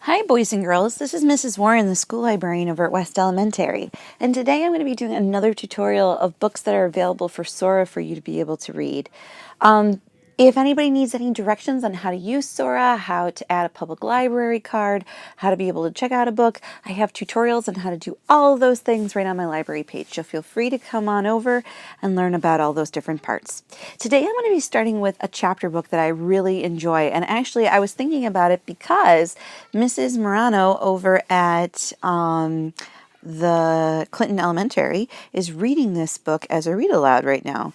Hi, boys and girls. This is Mrs. Warren, the school librarian over at West Elementary. And today I'm going to be doing another tutorial of books that are available for Sora for you to be able to read. If anybody needs any directions on how to use Sora, how to add a public library card, how to be able to check out a book, I have tutorials on how to do all of those things right on my library page. So feel free to come on over and learn about all those different parts. Today I'm going to be starting with a chapter book that I really enjoy. And actually I was thinking about it because Mrs. Morano over at the Clinton Elementary is reading this book as a read aloud right now.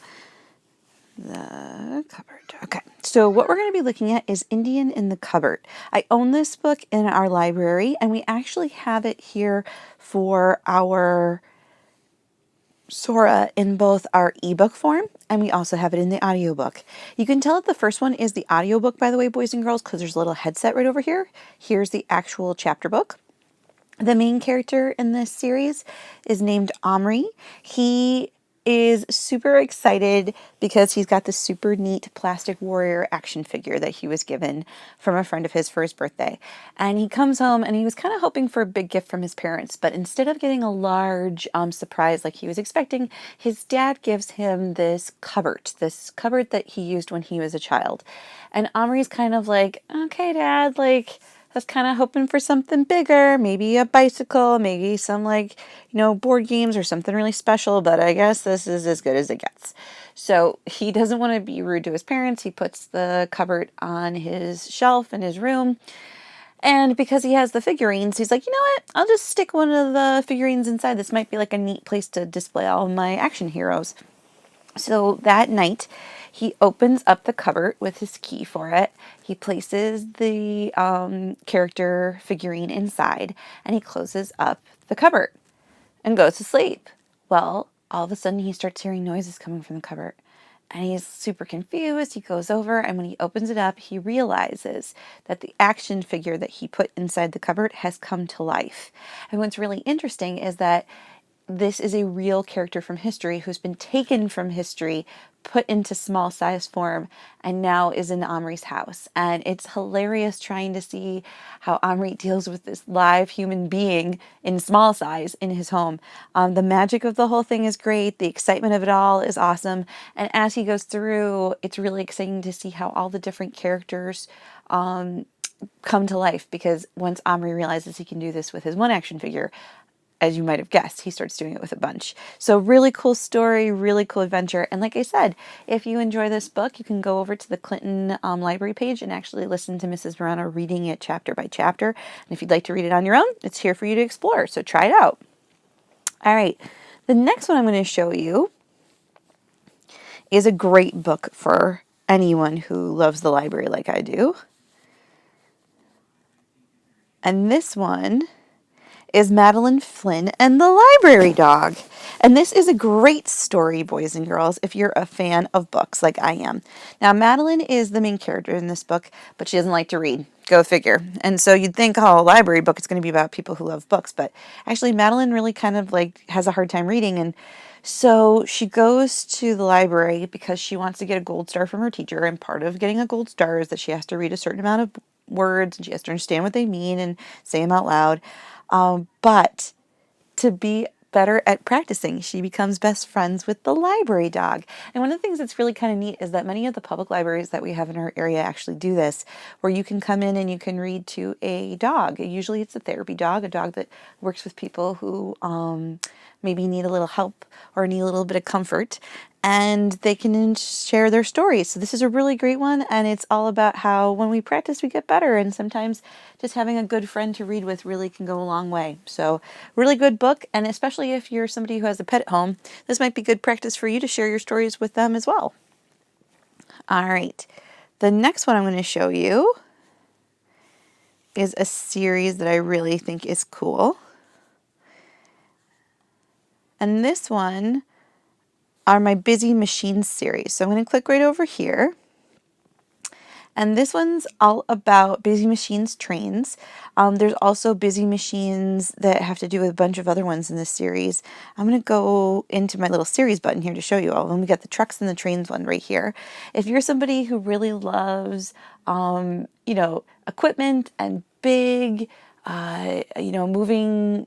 The cupboard. Okay, so what we're going to be looking at is Indian in the Cupboard. I own this book in our library, and we actually have it here for our Sora in both our ebook form, and we also have it in the audiobook. You can tell that the first one is the audiobook, by the way, boys and girls, because there's a little headset right over here. Here's the actual chapter book. The main character in this series is named Omri. He is super excited because he's got this super neat plastic warrior action figure that he was given from a friend of his for his birthday. And he comes home and he was kind of hoping for a big gift from his parents, but instead of getting a large surprise like he was expecting, his dad gives him this cupboard that he used when he was a child. And Omri's kind of like, okay, Dad, like, I was kind of hoping for something bigger, maybe a bicycle, maybe some board games or something really special, but I guess this is as good as it gets. So he doesn't want to be rude to his parents. He puts the cupboard on his shelf in his room. And because he has the figurines, he's like, you know what? I'll just stick one of the figurines inside. This might be like a neat place to display all of my action heroes. So that night, he opens up the cupboard with his key for it. He places the character figurine inside, and he closes up the cupboard and goes to sleep. Well, all of a sudden, he starts hearing noises coming from the cupboard, and he's super confused. He goes over, and when he opens it up, he realizes that the action figure that he put inside the cupboard has come to life. And what's really interesting is that this is a real character from history who's been taken from history, put into small size form, and now is in Omri's house. And it's hilarious trying to see how Omri deals with this live human being in small size in his home. The magic of the whole thing is great. The excitement of it all is awesome. And as he goes through, it's really exciting to see how all the different characters come to life, because once Omri realizes he can do this with his one action figure, as you might have guessed, he starts doing it with a bunch. So really cool story, really cool adventure. And like I said, if you enjoy this book, you can go over to the Clinton library page and actually listen to Mrs. Morano reading it chapter by chapter. And if you'd like to read it on your own, it's here for you to explore. So try it out. All right. The next one I'm going to show you is a great book for anyone who loves the library like I do. And this one is Madeline Flynn and the Library Dog. And this is a great story, boys and girls, if you're a fan of books like I am. Now, Madeline is the main character in this book, but she doesn't like to read. Go figure. And so you'd think, oh, a library book is going to be about people who love books, but actually Madeline really kind of like has a hard time reading. And so she goes to the library because she wants to get a gold star from her teacher, and part of getting a gold star is that she has to read a certain amount of words, and she has to understand what they mean and say them out loud. But to be better at practicing, she becomes best friends with the library dog. And one of the things that's really kind of neat is that many of the public libraries that we have in our area actually do this, where you can come in and you can read to a dog. Usually it's a therapy dog, a dog that works with people who maybe need a little help or need a little bit of comfort, and they can share their stories. So this is a really great one, and it's all about how when we practice we get better, and sometimes just having a good friend to read with really can go a long way. So really good book, and especially if you're somebody who has a pet at home, this might be good practice for you to share your stories with them as well. All right, the next one I'm going to show you is a series that I really think is cool. And this one are my Busy Machines series. So I'm going to click right over here. And this one's all about Busy Machines trains. There's also Busy Machines that have to do with a bunch of other ones in this series. I'm going to go into my little series button here to show you all. And we got the trucks and the trains one right here. If you're somebody who really loves, equipment and big, moving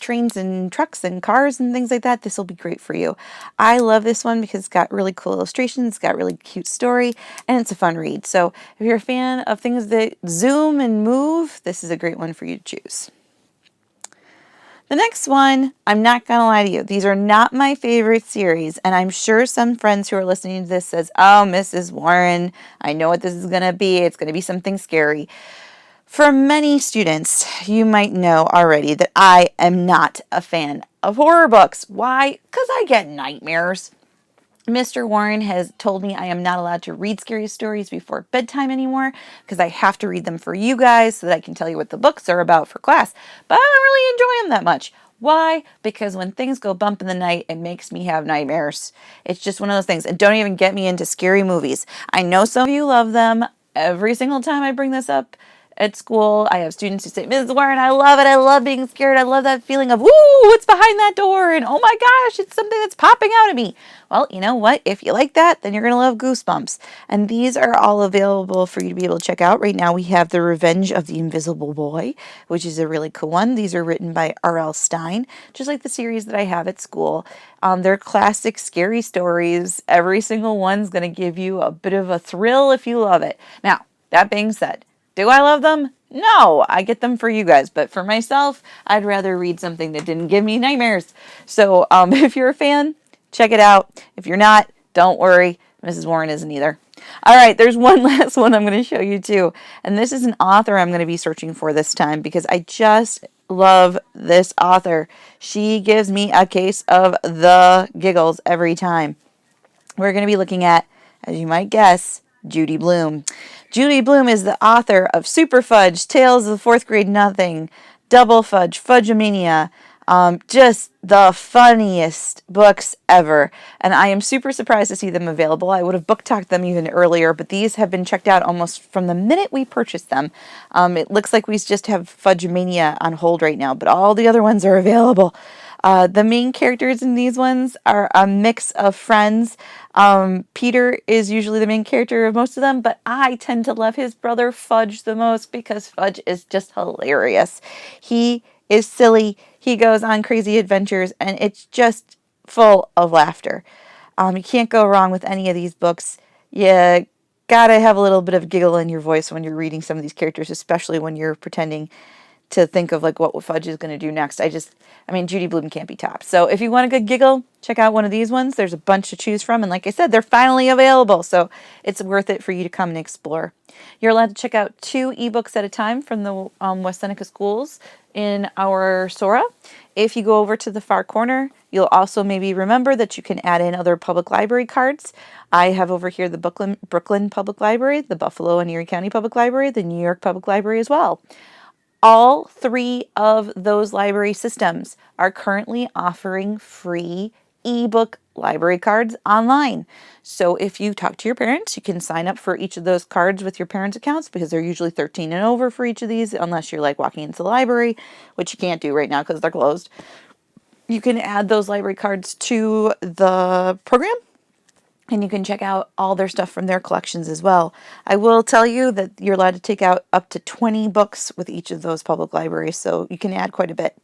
trains and trucks and cars and things like that, this will be great for you. I love this one because it's got really cool illustrations, it's got really cute story, and it's a fun read. So if you're a fan of things that zoom and move, this is a great one for you to choose. The next one, I'm not going to lie to you, these are not my favorite series, and I'm sure some friends who are listening to this says, oh, Mrs. Warren, I know what this is going to be. It's going to be something scary. For many students, you might know already that I am not a fan of horror books. Why? Because I get nightmares. Mr. Warren has told me I am not allowed to read scary stories before bedtime anymore because I have to read them for you guys so that I can tell you what the books are about for class. But I don't really enjoy them that much. Why? Because when things go bump in the night, it makes me have nightmares. It's just one of those things. And don't even get me into scary movies. I know some of you love them. Every single time I bring this up at school, I have students who say, Mrs. Warren, I love it. I love being scared. I love that feeling of, woo, what's behind that door? And oh my gosh, it's something that's popping out at me. Well, you know what? If you like that, then you're going to love Goosebumps. And these are all available for you to be able to check out. Right now, we have The Revenge of the Invisible Boy, which is a really cool one. These are written by R.L. Stine, just like the series that I have at school. They're classic scary stories. Every single one's going to give you a bit of a thrill if you love it. Now, that being said, do I love them? No, I get them for you guys. But for myself, I'd rather read something that didn't give me nightmares. So if you're a fan, check it out. If you're not, don't worry. Mrs. Warren isn't either. All right, there's one last one I'm going to show you too. And this is an author I'm going to be searching for this time because I just love this author. She gives me a case of the giggles every time. We're going to be looking at, as you might guess, Judy Blume. Judy Blume is the author of Super Fudge, Tales of the Fourth Grade Nothing, Double Fudge, Fudgemania, just the funniest books ever. And I am super surprised to see them available. I would have booktalked them even earlier, but these have been checked out almost from the minute we purchased them. It looks like we just have Fudgemania on hold right now, but all the other ones are available. The main characters in these ones are a mix of friends. Peter is usually the main character of most of them, but I tend to love his brother Fudge the most because Fudge is just hilarious. He is silly. He goes on crazy adventures, and it's just full of laughter. You can't go wrong with any of these books. You gotta have a little bit of giggle in your voice when you're reading some of these characters, especially when you're pretending to think of like what Fudge is going to do next. Judy Blume can't be topped. So if you want a good giggle, check out one of these ones. There's a bunch to choose from. And like I said, they're finally available. So it's worth it for you to come and explore. You're allowed to check out 2 ebooks at a time from the West Seneca schools in our Sora. If you go over to the far corner, you'll also maybe remember that you can add in other public library cards. I have over here the Brooklyn Public Library, the Buffalo and Erie County Public Library, the New York Public Library as well. All 3 of those library systems are currently offering free ebook library cards online. So if you talk to your parents, you can sign up for each of those cards with your parents' accounts because they're usually 13 and over for each of these, unless you're like walking into the library, which you can't do right now because they're closed. You can add those library cards to the program, and you can check out all their stuff from their collections as well. I will tell you that you're allowed to take out up to 20 books with each of those public libraries, so you can add quite a bit.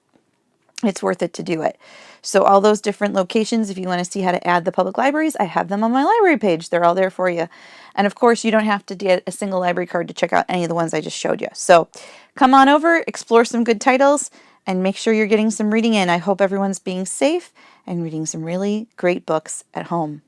It's worth it to do it. So all those different locations, if you want to see how to add the public libraries, I have them on my library page. They're all there for you. And of course, you don't have to get a single library card to check out any of the ones I just showed you. So come on over, explore some good titles, and make sure you're getting some reading in. I hope everyone's being safe and reading some really great books at home.